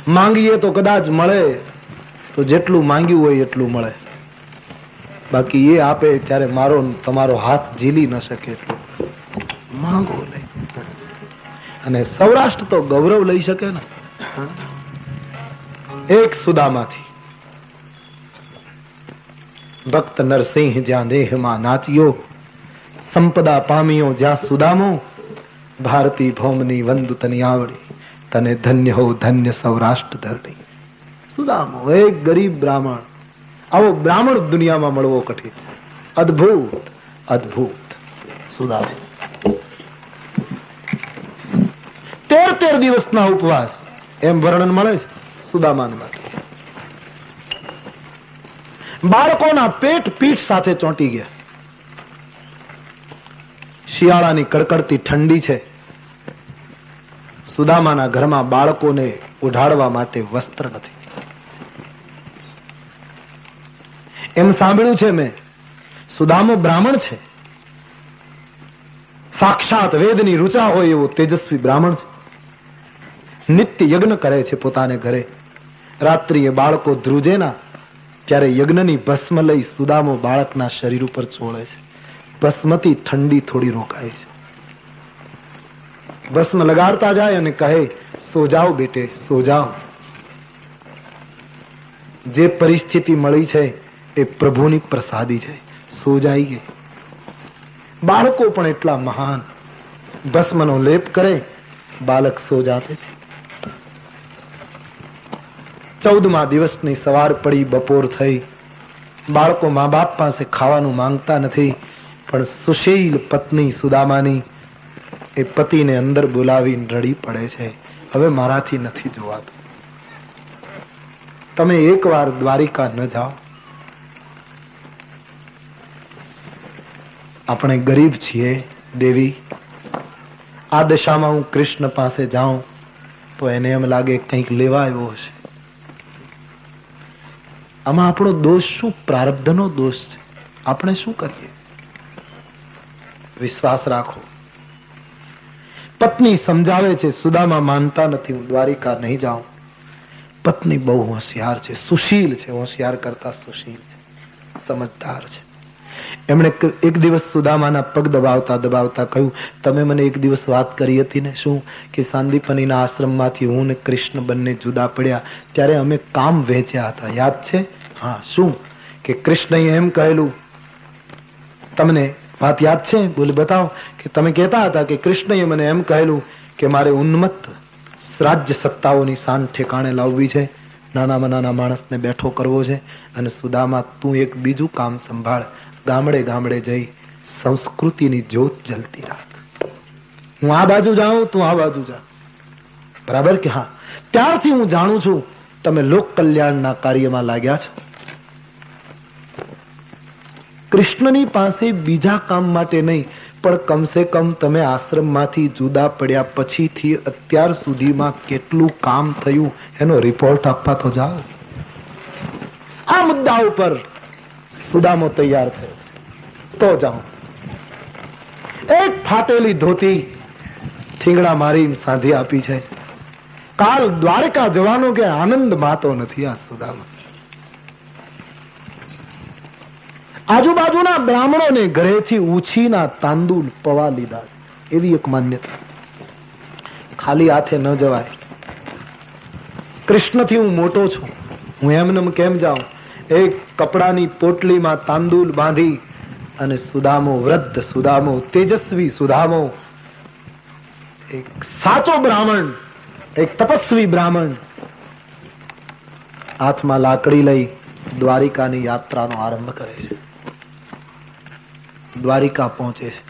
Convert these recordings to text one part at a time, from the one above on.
માંગીએ તો કદાચ મળે, તો જેટલું માંગ્યું હોય એટલું મળે, બાકી એ આપે ત્યારે મારો તમારો હાથ ઝીલી ન શકે એટલું માંગો નહીં. અને સૌરાષ્ટ્ર તો ગૌરવ લઈ શકે ને. એક સુદામાંથી ભક્ત નરસિંહ જ્યાં દેહમાં નાચ્યો, સંપદા પામ્યો જ્યાં સુદામો, ભારતી ભૌમની વંદુ તની આવડી, તને ધન્ય હો ધન્ય સૌરાષ્ટ્ર ધરણી. સુદામો એક ગરીબ બ્રાહ્મણ, આવો બ્રાહ્મણ દુનિયામાં મળવો કઠિન. અદ્ભુત અદ્ભુત સુદામો. 13 દિવસના ઉપવાસ એમ વર્ણન મળે છે સુદામાને માટે. બાળકોના પેટ પીઠ સાથે ચોંટી ગયા. શિયાળાની કડકડતી ઠંડી છે. સુદામાના ઘરમાં બાળકોને ઉઢાડવા માટે વસ્ત્ર નથી. એમ સાંભળ્યું છે મેં, સુદામો બ્રાહ્મણ છે, સાક્ષાત વેદની ઋચા હોય એવો તેજસ્વી બ્રાહ્મણ છે. નિત્ય યજ્ઞ કરે છે પોતાને ઘરે. રાત્રિએ બાળકો ધ્રુજે ના ત્યારે યજ્ઞની ભસ્મ લઈ સુદામો બાળકના શરીર ઉપર ચોળે છે. ભસ્મથી ઠંડી થોડી રોકાય છે. ભસ્મ લગાડતા જાય અને કહે, સો જાઓ બેટે, સો જાઓ. જે પરિસ્થિતિ મળી છે એ પ્રભુની પ્રસાદી છે, સો જાઈએ. બાળકો પણ એટલા મહાન, ભસ્મનો લેપ કરે, બાળક સો જાતે. 14મા દિવસની સવાર પડી, બપોર થઈ. બાળકો મા બાપ પાસે ખાવાનું માંગતા નથી, પણ સુશીલ પત્ની સુદામાની એ પતિને અંદર બોલાવીને રડી પડે છે, હવે મારાથી નથી જોવાતું, તમે એકવાર દ્વારિકા ન જાઓ. આપણે ગરીબ છીએ દેવી, આ દશામાં હું કૃષ્ણ પાસે જાઉં તો એને એમ લાગે કંઈક લેવા આવ્યો હશે. આમાં આપણો દોષ શું? પ્રારબ્ધનો દોષ છે. આપણે શું કરીએ? વિશ્વાસ રાખો. પત્ની સમજાવે છે, સુદામા માનતા નથી, હું દ્વારિકા નહીં જાઉં. પત્ની બહુ હોશિયાર છે, સુશીલ છે, હોશિયાર કરતા સુશીલ છે, સમજદાર છે. એમણે એક દિવસ સુદામાના પગ દબાવતા દબાવતા કહ્યું, તમે મને એક દિવસ વાત કરી હતી ને, શું કે સાંદીપનીના આશ્રમમાંથી હું ને કૃષ્ણ બંને જુદા પડ્યા ત્યારે અમે કામ વહેંચ્યા હતા, યાદ છે? હા. શું કે કૃષ્ણએ એમ કહેલું, તમને વાત યાદ છે? બોલે બતાવો. કે તમે કહેતા હતા કે કૃષ્ણએ મને એમ કહેલું કે મારે ઉન્મત્ત રાજ્ય સત્તાઓની શાન ઠેકાણે લાવવી છે, નાનામાં નાના માણસને બેઠો કરવો છે, અને સુદામા તું એક બીજું કામ સંભાળ, ગામડે ગામડે જઈ સંસ્કૃતિની જ્યોત જલતી રાખ. હું આ બાજુ જાઉં, તું આ બાજુ જા. બરાબર કે? હા. ત્યારથી હું જાણું છું તમે લોક કલ્યાણના કાર્યમાં લાગ્યા છો. કૃષ્ણની પાસે બીજા કામ માટે નહીં, પણ કમસે કમ તમે આશ્રમમાંથી જુદા પડ્યા પછીથી અત્યાર સુધીમાં કેટલું કામ થયું એનો રિપોર્ટ આપવા તો જાઓ. આ મુદ્દા ઉપર સુદામો તૈયાર થયો તો જાઓ. એક ફાટેલી ધોતી થીંગડા મારી સાંધી આપી છે. કાલ દ્વારકા જવાનો કે આનંદ માતો નથી આ સુદામા. આજુબાજુના બ્રાહ્મણોને ઘરેથી ઉછીના તાંદુલ પવા લીધા, એવી એક માન્યતા. ખાલી હાથે ન જવાય. કૃષ્ણથી હું મોટો છું, હું એમને કેમ જાઉં? એક કપડાની પોટલીમાં તાંદુલ બાંધી અને સુદામો, વૃદ્ધ સુદામો, તેજસ્વી સુદામો, એક સાચો બ્રાહ્મણ, એક તપસ્વી બ્રાહ્મણ, હાથમાં લાકડી લઈ દ્વારિકાની યાત્રાનો આરંભ કરે છે. દ્વારિકા પહોંચે છે.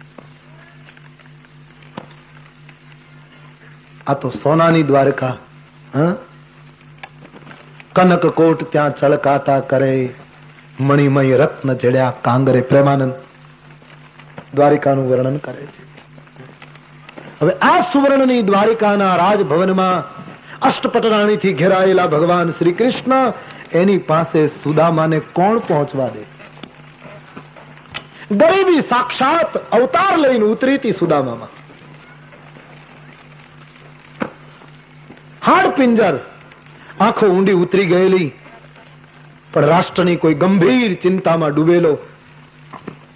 આ તો સોનાની દ્વારકા. કનક કોટ ત્યાં ચળકાતા કરે, મણિમય રત્ન જડ્યા કાંગરે. પ્રેમાનંદ દ્વારિકાનું વર્ણન કરે છે. હવે આ સુવર્ણની દ્વારિકાના રાજભવનમાં અષ્ટપટરાણીથી ઘેરાયેલા ભગવાન શ્રી કૃષ્ણ, એની પાસે સુદામાને કોણ પહોંચવા દે? ગરીબી સાક્ષાત અવતાર લઈને ઉતરી હતી સુદામામાં. હાડ પિંજર આંખો ઊંડી ઉતરી ગયેલી, પણ રાષ્ટ્રની કોઈ ગંભીર ચિંતામાં ડૂબેલો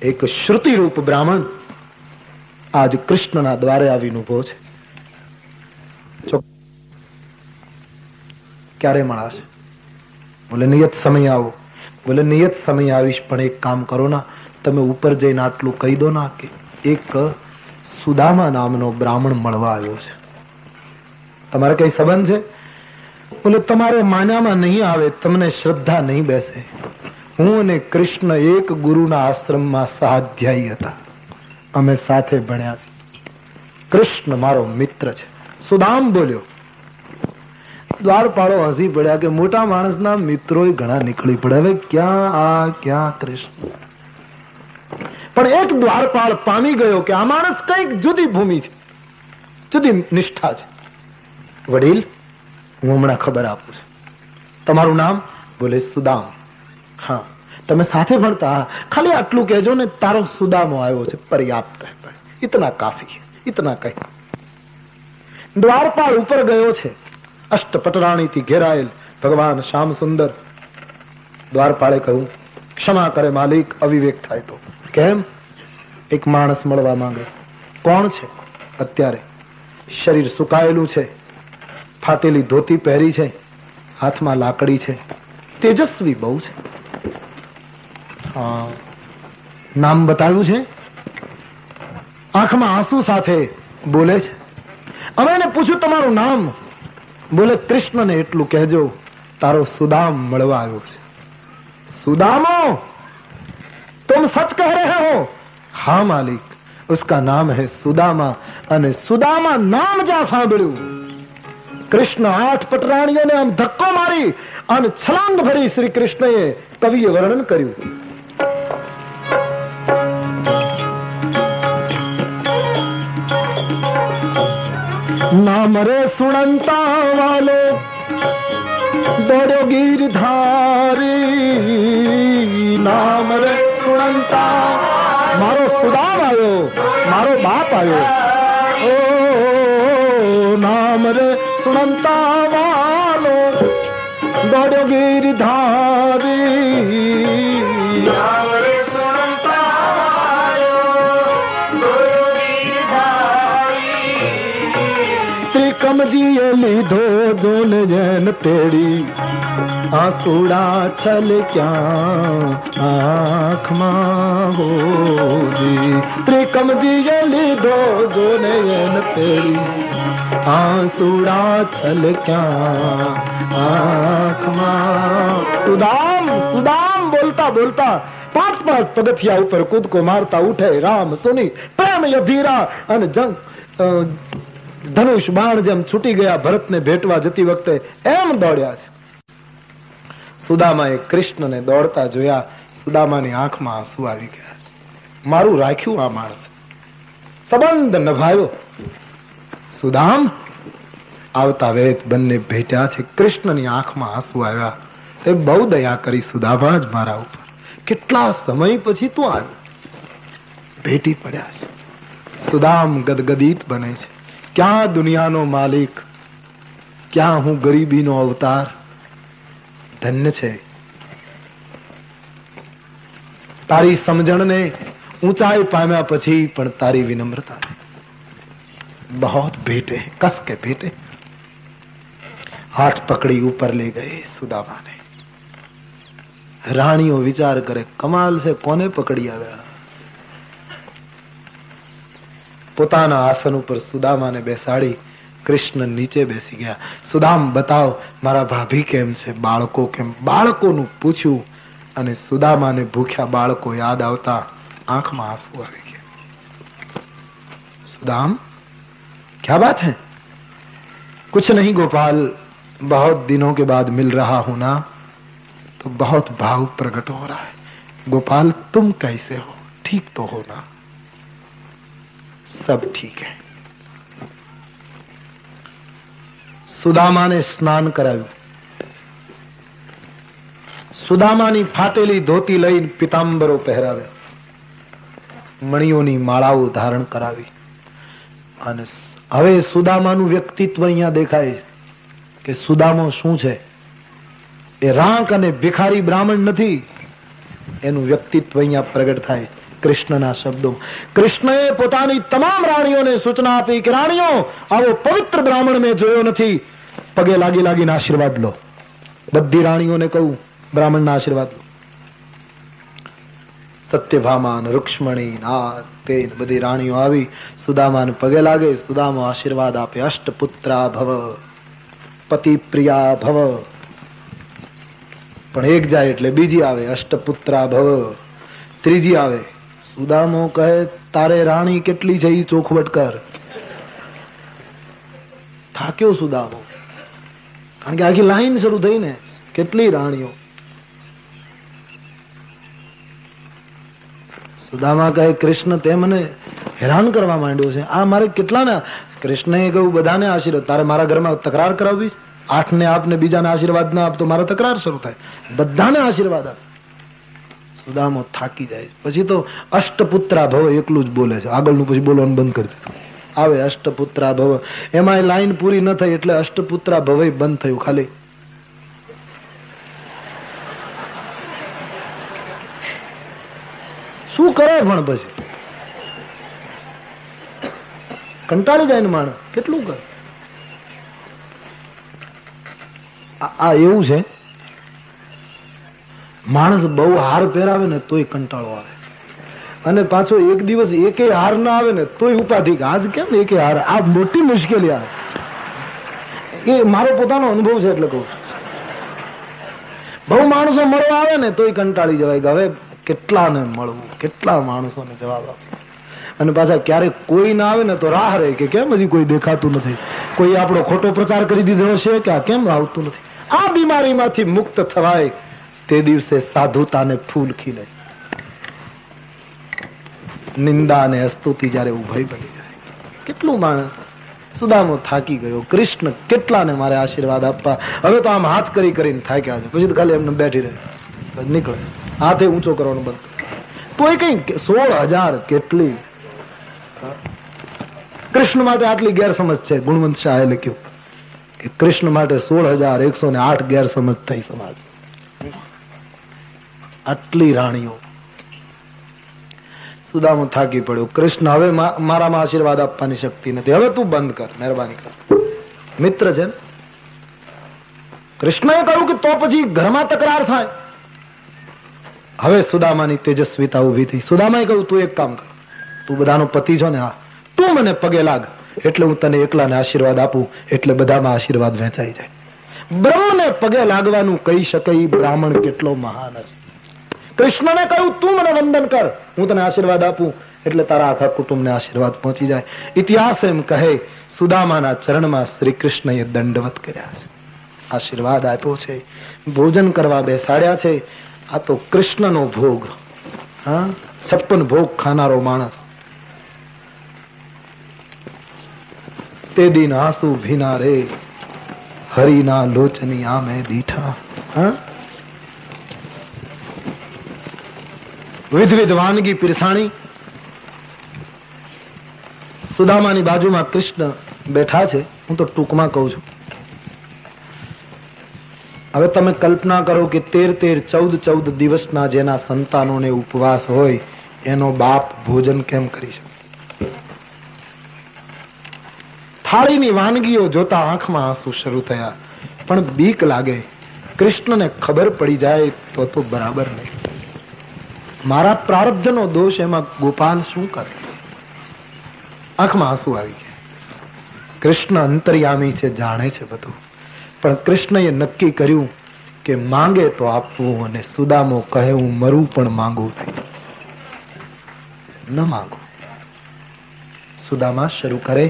એક શ્રુતિરૂપ બ્રાહ્મણ આજ કૃષ્ણના દ્વારે આવીને ઉભો છે. ક્યારે મળાશે? બોલે નિયત સમય આવો. બોલે નિયત સમય આવીશ, પણ એક કામ કરો ના, તમે ઉપર જઈને આટલું કહી દો ના કે એક સુદામા નામનો બ્રાહ્મણ મળવા આવ્યો છે. તમારે કઈ સંબંધ છે? બોલે તમારે માન્યામાં નહીં આવે, તમને શ્રદ્ધા નહીં બેસે. હું અને કૃષ્ણ એક ગુરુના આશ્રમમાં સહાધ્યાયી હતા, અમે સાથે ભણ્યા છે. કૃષ્ણ મારો મિત્ર છે. સુદામ બોલ્યો. દ્વારપાળો હસી પડ્યા કે મોટા માણસના મિત્રો ઘણા નીકળી પડે, હવે ક્યાં આ ક્યાં કૃષ્ણ. પણ એક દ્વારપાળ પામી ગયો કે આ માણસ કઈક જુદી ભૂમિ છે, જુદી નિષ્ઠા છે. વડીલ, હું હમણાં ખબર આપું છું. તમારું નામ? બોલે સુદામ. હા, તમે સાથે ભણતા? ખાલી આટલું કહેજો ને, તારો સુદામો આવ્યો છે, પર્યાપ્ત હે, બસ ઇતના કાફી, ઇતના કહી. દ્વારપાળ ઉપર ગયો છે, અષ્ટપટરાણીથી ઘેરાયેલ ભગવાન શ્યામ સુંદર. દ્વારપાળે કહ્યું, ક્ષમા કરે માલિક, અવિવેક થાય તો. કેમ? એક માણસ મળવા માંગે. કોણ છે? અત્યારે શરીર સુકાયેલું છે, ફાટેલી ધોતી પહેરી છે, હાથમાં લાકડી છે, તેજસ્વી બહુ છે. હા, નામ બતાવ્યું છે, આંખમાં આંસુ સાથે બોલે છે. અમે એને પૂછ્યું તમારું નામ? બોલે કૃષ્ણને એટલું કહેજો તારો સુદામ મળવા આવ્યો છે. सुदामो, तुम सच कह रहे हो? हाँ मालिक, उसका नाम है सुदामा. અને સુદામા નામ જ્યાં સાંભળ્યું, કૃષ્ણ 8 પટરાણીઓને આમ ધક્કો મારી અને છલાંગ ભરી શ્રી કૃષ્ણએ કવિએ વર્ણન કર્યું. નામ રે સુણંતા વાલો દોડ્યો ગીરધારી. નામ રે સુણંતા, મારો સુદામ આવ્યો, મારો બાપ આવ્યો. ઓ નામ રે સુણંતા વાલો દોડ્યો ગીરધારી. નામ રે સુણંતા વાલો દોડ્યો ગીરધારી. ત્રિકમજીએ લીધો જોને જેન તેડી, આંસુડા છલક્યા આંખમાં હોજી. ત્રિકમજીએ લીધો જોને જેન તેડી, આંસુડા છલક્યા આંખમાં. સુદામ સુદામ બોલતા બોલતા 5 પગથિયા ઉપર કૂદકો મારતા ઉઠે રામ સુની પ્રેમ યભીરા અને જંગ ધનુષ બાણ જેમ છૂટી ગયા ભરતને ભેટવા જતી વખતે એમ દોડ્યા છે. સુદામાએ કૃષ્ણને દોડતા જોયા. સુદામાની આંખમાં આંસુ આવી ગયા. મારું રાખ્યું આ માણસ, સંબંધ નભાયો. સુદામ આવતા વેત બંને ભેટ્યા છે. કૃષ્ણની આંખમાં આંસુ આવ્યા. તે બહુ દયા કરી સુદામા જ મારા ઉપર. કેટલા સમય પછી તું આવ્યો, ભેટી પડ્યા છે. સુદામ ગદગદિત બને છે. ક્યાં દુનિયાનો માલિક, ક્યાં હું ગરીબીનો અવતાર. ધન્ય છે તારી સમજણને. ઊંચાઈ પામ્યા પછી પણ તારી વિનમ્રતા बहुत भेटे, कस के भेटे. हाथ पकड़ी ऊपर ले गए सुदामा ने. रानियों विचार करे, कमाल से कोने पकड़ी आव्या. પોતાના આસન ઉપર સુદામાને બેસાડી કૃષ્ણ નીચે બેસી ગયા. સુદામ બતાવ મારા ભાભી કેમ છે, બાળકો કેમ? બાળકોનું પૂછ્યું અને સુદામાને ભૂખ્યા બાળકો યાદ આવતા આંખમાં આંસુ આવી ગયા. સુદામ क्या बात है? कुछ नहीं गोपाल, बहुत दिनों के बाद मिल रहा हूं ना, तो बहुत भाव प्रकट हो रहा है. गोपाल तुम कैसे हो? ठीक तो हो ना? सब ठीक है. સુદામાને સ્નાન કરાવ્યું. સુદામાની ફાટેલી ધોતી લઈને પિતાંબરો પહેરાવ્યા, મણીઓની માળાઓ ધારણ કરાવી. અને હવે સુદામાનું વ્યક્તિત્વ અહીંયા દેખાય કે સુદામો શું છે. એ રાંક અને ભિખારી બ્રાહ્મણ નથી, એનું વ્યક્તિત્વ અહીંયા પ્રગટ થાય કૃષ્ણના શબ્દો. કૃષ્ણએ પોતાની તમામ રાણીઓને સૂચના આપી કે રાણીઓ, આવો પવિત્ર બ્રાહ્મણ મેં જોયો નથી, પગે લાગી લાગીને આશીર્વાદ લો. બધી રાણીઓને કહું, બ્રાહ્મણના આશીર્વાદ લો. સત્યભામા, રૂક્ષ્મણી, નાગ, તે બધી રાણીઓ આવી સુદામાને પગે લાગે. સુદામા આશીર્વાદ આપે, અષ્ટપુત્રા ભવ, પતિ પ્રિયા ભવ. પણ એક જાય એટલે બીજી આવે, અષ્ટપુત્રા ભવ. ત્રીજી આવે, સુદામો કહે તારે રાણી કેટલી છે એ ચોખવટ કર. થાક્યો સુદામો, કારણ કે આખી લાઈન શરૂ થઈ ને, કેટલી રાણીઓ. સુદામા કહે કૃષ્ણ તે મને હેરાન કરવા માંડ્યો છે, આ મારે કેટલાને. કૃષ્ણએ કહ્યું બધાને આશીર્વાદ, તારે મારા ઘરમાં તકરાર કરાવવી, 8 ને આપને બીજાને આશીર્વાદ ના આપ તો મારા તકરાર શરૂ થાય, બધાને આશીર્વાદ આપ. સુદામો થાકી જાય. પછી તો અષ્ટપુત્રા ભવ એકલું જ બોલે છે, આગળનું પછી બોલવાનું બંધ કરી દીધું. આવે અષ્ટપુત્રા ભવ, એમાં લાઈન પૂરી ન થઈ એટલે અષ્ટપુત્રા ભવ બંધ થયું. ખાલી શું કરે પણ પછી કંટાળી જાય ને માણસ, કેટલું કરે. આ એવું છે, માણસ બહુ હાર પહેરાવે ને તોય કંટાળો આવે, અને પાછો એક દિવસ એકે હાર ના આવે ને તોય ઉપાધિ કે આજ કેમ એકે હાર. આ મોટી મુશ્કેલી આવે. એ મારો પોતાનો અનુભવ છે એટલે કહું. બહુ માણસો મળવા આવે ને તોય કંટાળી જવાય કે હવે કેટલાને મળવું, કેટલા માણસોને જવાબ આપે. અને પાછા ક્યારેક કોઈ ના આવે ને તો રાહ રહે કે કેમ હજી કોઈ દેખાતું નથી, કોઈ આપણો ખોટો પ્રચાર કરી દીધો છે કે આ કેમ આવતું નથી. આ બીમારીમાંથી મુક્ત થવાય તે દિવસે સાધુતાને ફૂલ ખીલે. નિંદા અને અસ્તુતિ જયારે ઉભય બની જાય. કેટલું માણસ. સુદામો થાકી ગયો, કૃષ્ણ કેટલાને મારે આશીર્વાદ આપવા, હવે તો આમ હાથ કરી કરીને થાક્યા છે. પછી તો ખાલી એમને બેઠી રહે, નીકળે, હાથે ઊંચો કરવાનું બંધ. તો એ કઈ 16,000 કેટલી કૃષ્ણ માટે આટલી ગેરસમજ છે. ગુણવંત શાહે લખ્યું કે કૃષ્ણ માટે 16,108 ગેરસમજ થઈ સમાજ. આટલી રાણીઓ. સુદામો થાકી પડ્યો, કૃષ્ણ હવે મારામાં આશીર્વાદ આપવાની શક્તિ નથી, હવે તું બંધ કર, મહેરબાની કર. મિત્ર છે ને. કૃષ્ણએ કહ્યું કે તો પછી ઘરમાં તકરાર થાય. હવે સુદામાની તેજસ્વીતા ઉભી થઈ. સુદામાએ કહ્યું તું એક કામ કર, તું બધાનો પતિ છો ને, હા, તું મને પગે લાગ એટલે હું તને એકલાને આશીર્વાદ આપું, એટલે બધામાં આશીર્વાદ વહેંચાઈ જાય. બ્રહ્મને પગે લાગવાનું કહી શકે એ બ્રાહ્મણ કેટલો મહાન છે. કૃષ્ણને કહ્યું તું મને વંદન કર, હું તને આશીર્વાદ આપું, એટલે તારા આખા કુટુંબને આશીર્વાદ પહોંચી જાય. ઇતિહાસ એમ કહે સુદામાના ચરણમાં શ્રી કૃષ્ણએ દંડવત કર્યા છે, આશીર્વાદ આપ્યો છે, ભોજન કરવા બેસાડ્યા છે. આ તો કૃષ્ણનો ભોગ. હા, 56 ભોગ ખાનારો માણસ. તે દિન આંસુ ભીના રે, હરિના લોચની આમે દીઠા. હા, વિધવિધ વાનગી પીરસાણી. સુદામાની બાજુમાં કૃષ્ણ બેઠા છે. હું તો ટૂંકમાં કહું છું. હવે તમે કલ્પના કરો કે 13-14 દિવસના જેના સંતાનોને ઉપવાસ હોય એનો બાપ ભોજન કેમ કરી શકે. થાળીની વાનગીઓ જોતા આંખમાં આંસુ શરૂ થયા. પણ બીક લાગે, કૃષ્ણને ખબર પડી જાય તો બરાબર નહીં. મારા પ્રારબ્ધનો દોષ, એમાં ગોપાલ શું કરે. આંખમાં આંસુ આવી ગયા. કૃષ્ણ અંતર્યામી છે, જાણે છે બધું. પણ કૃષ્ણએ નક્કી કર્યું કે માંગે તો આપવું, અને સુદામો કહે હું મરું પણ માંગુ ન માંગુ. સુદામા શરૂ કરે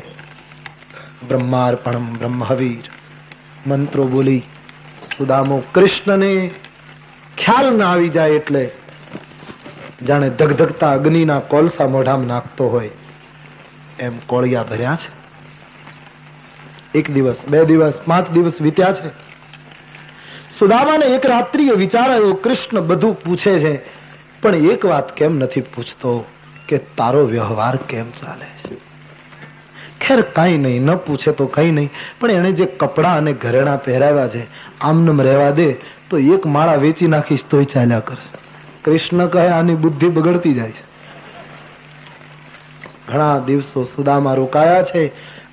બ્રહ્માર્પણમ બ્રહ્મવીર મંત્રો બોલી. સુદામો કૃષ્ણને ખ્યાલ ના આવી જાય એટલે જાણે ધગધગતા અગ્નિના કોલસા મોઢામાં નાખતો હોય એમ કોળિયા ભર્યા છે. 1 દિવસ, 2 દિવસ, 5 દિવસ વીત્યા છે. સુદામાને એક રાત્રિએ વિચાર આવ્યો, કૃષ્ણ બધું પૂછે છે પણ એક વાત કેમ નથી પૂછતો કે તારો વ્યવહાર કેમ ચાલે છે. ખેર કાંઈ નહીં, ન પૂછે તો કઈ નહીં, પણ એને જે કપડા અને ઘરેણા પહેરાવ્યા છે આમનમ રહેવા દે તો એક માળા વેચી નાખીશ તોય ચાલ્યા કરશે. કૃષ્ણ કહે આની બુદ્ધિ બગડતી જાય છે. ઘણા દિવસો સુદામા રોકાયા છે.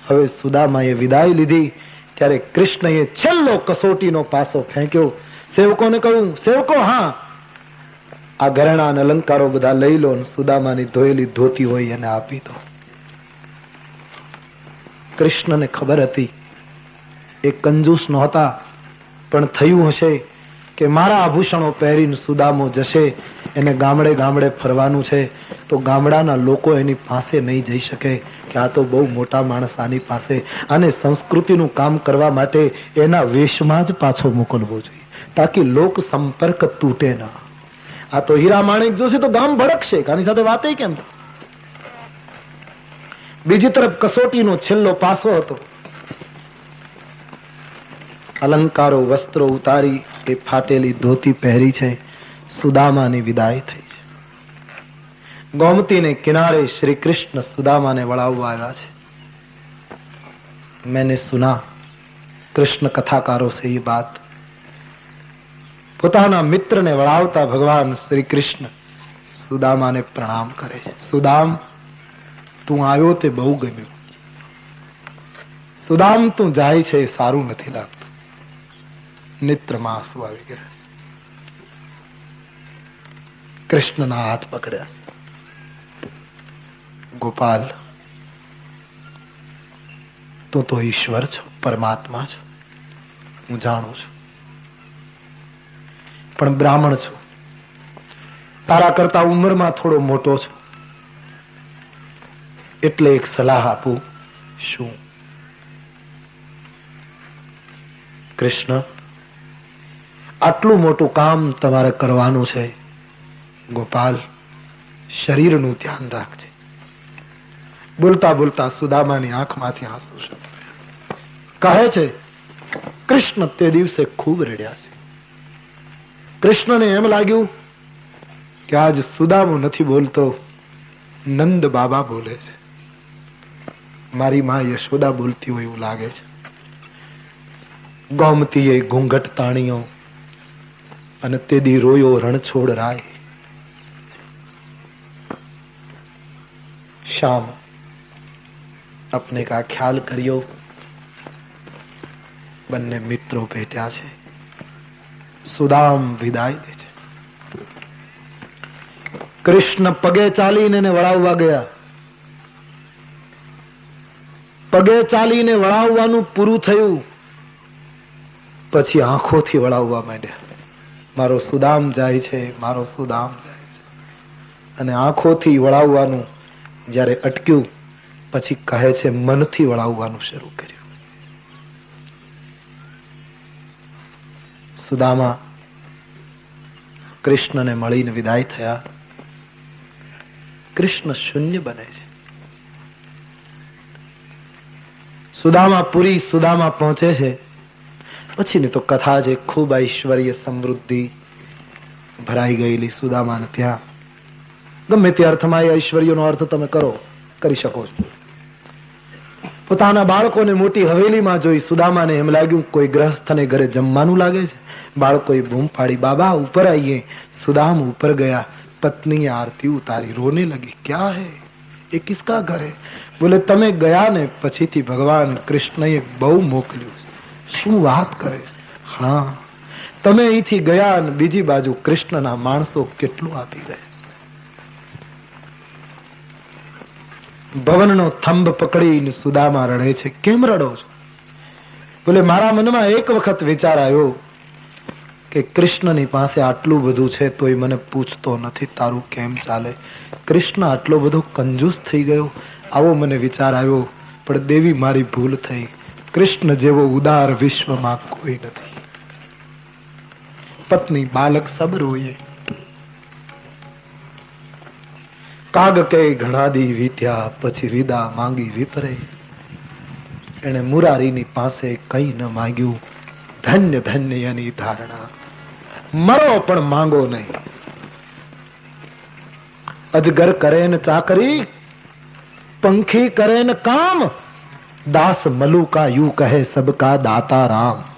હવે સુદામાએ વિદાય લીધી ત્યારે કૃષ્ણએ છેલ્લો કસોટીનો પાસો ફેંક્યો. સેવકોને કહ્યું, સેવકો, હા, આ ઘરેણા અને અલંકારો બધા લઈ લો, સુદામાની ધોયેલી ધોતી હોય એને આપી દો. કૃષ્ણને ખબર હતી એ કંજૂસ નહોતા, પણ થયું હશે કે મારા આભૂષણો પહેરીને સુદામો જશે, એને ગામડે ગામડે ફરવાનું છે, તો ગામડાના લોકો એની પાસે નહીં જઈ શકે કે આ તો બહુ મોટા માણસ આની પાસે, અને સંસ્કૃતિનું કામ કરવા માટે એના વેશમાં જ પાછો મોકલવો જોઈએ તાકી લોક સંપર્ક તૂટે ના. આ તો હીરા માણેક જોશે તો ગામ ભડકશે, આની સાથે વાતે કેમ. બીજી તરફ કસોટીનો છેલ્લો પાસો હતો. અલંકારો વસ્ત્રો ઉતારી એ ફાટેલી ધોતી પહેરી છે. સુદામાની વિદાય થઈ છે. ગોમતીને કિનારે શ્રી કૃષ્ણ સુદામાને વળાવવા આવ્યા છે. मैंने सुना, કૃષ્ણ કથાકારો સે ये बात. પોતાના મિત્રને વળાવતા ભગવાન શ્રી કૃષ્ણ સુદામાને પ્રણામ કરે છે. સુદામ, તું આવ્યો તે બહુ ગમ્યું. સુદામ, તું જાય છે સારું નથી લાગતું. નેત્રમાં આંસુ આવી ગયા. કૃષ્ણના હાથ પકડ્યા. ગોપાલ, તું તો ઈશ્વર છો, પરમાત્મા છો, હું જાણું છું, પણ બ્રાહ્મણ છું, તારા કરતા ઉંમરમાં થોડો મોટો છું, એટલે એક સલાહ આપું. શું? કૃષ્ણ, આટલું મોટું કામ તમારે કરવાનું છે. ગોપાલ, શરીરનું ધ્યાન રાખજે. બોલતા બોલતા સુદામાની આંખમાંથી આંસુ કહે છે કૃષ્ણ તે દિવસે ખૂબ રડ્યા છે. કૃષ્ણને એમ લાગ્યું કે આજ સુદામો નથી બોલતો, નંદ બાબા બોલે છે, મારી માં યશોદા બોલતી હોય એવું લાગે છે. ગોમતીએ ઘૂંઘટ તાણીઓ અને તેદી રોયો રણછોડ રાય. श्याम, अपने का ख्याल करियो. બંને મિત્રો ભેટ્યા છે. સુદામ વિદાય દે છે. કૃષ્ણ પગે ચાલીને એને વળાવવા ગયા. પગે ચાલીને વળાવવાનું પૂરું થયું પછી આંખોથી વળાવવા માંડ્યા. મારો સુદામ જાય છે, મારો સુદામ જાય છે. અને આંખોથી વળાવવાનું જ્યારે અટક્યું પછી કહે છે મનથી વળાવવાનું શરૂ કર્યું. સુદામા કૃષ્ણને મળીને વિદાય થયા. કૃષ્ણ શૂન્ય બને છે. સુદામા પુરી સુદામા પહોંચે છે. પછીની તો કથા છે, ખૂબ ઐશ્વર્ય સમૃદ્ધિ ભરાઈ ગયેલી સુદામાને ત્યાં. ગમે તે અર્થમાં એ ઐશ્વર્યનો અર્થ તમે કરી શકો છો. પોતાના બાળકોને મોટી હવેલીમાં જોઈ સુદામાને એમ લાગ્યું કોઈ ગ્રહસ્થને ઘરે જમવાનું લાગે છે. બાળકોએ બૂમ પાડી, બાબા ઉપર આઈએ. સુદામ ઉપર ગયા. પત્નીએ આરતી ઉતારી, રોને લગી. ક્યાં હે, એ કિસકા ઘર હે? બોલે તમે ગયા ને પછીથી ભગવાન કૃષ્ણએ બહુ મોકલ્યું. શું વાત કરે? હા, તમે અહીંથી ગયા ને બીજી બાજુ કૃષ્ણના માણસો કેટલું આપી ગયા. ભવનનો થંભ પકડીને સુદામા રડે છે. કેમ રડો છો? બોલે મારા મનમાં એક વખત વિચાર આવ્યો કે કૃષ્ણની પાસે આટલું બધું છે તોય મને પૂછતો નથી તારું કેમ ચાલે. કૃષ્ણ આટલો બધો કંજૂસ થઈ ગયો, આવો મને વિચાર આવ્યો. પણ દેવી મારી ભૂલ થઈ. કૃષ્ણ જેવો ઉદાર વિશ્વમાં કોઈ નથી. પત્ની બાલક સબ રોયે. કાગ કે ઘણા દી વીત્યા પછી વિદા માંગી વિપરે. એને મુરારીની પાસે કઈ ન માંગ્યું. ધન્ય ધન્ય એની ધારણા. મરો પણ માંગો નહીં. અજગર કરે ને ચાકરી, પંખી કરે ને કામ, दास मलू का यू कहे सबका दाता राम।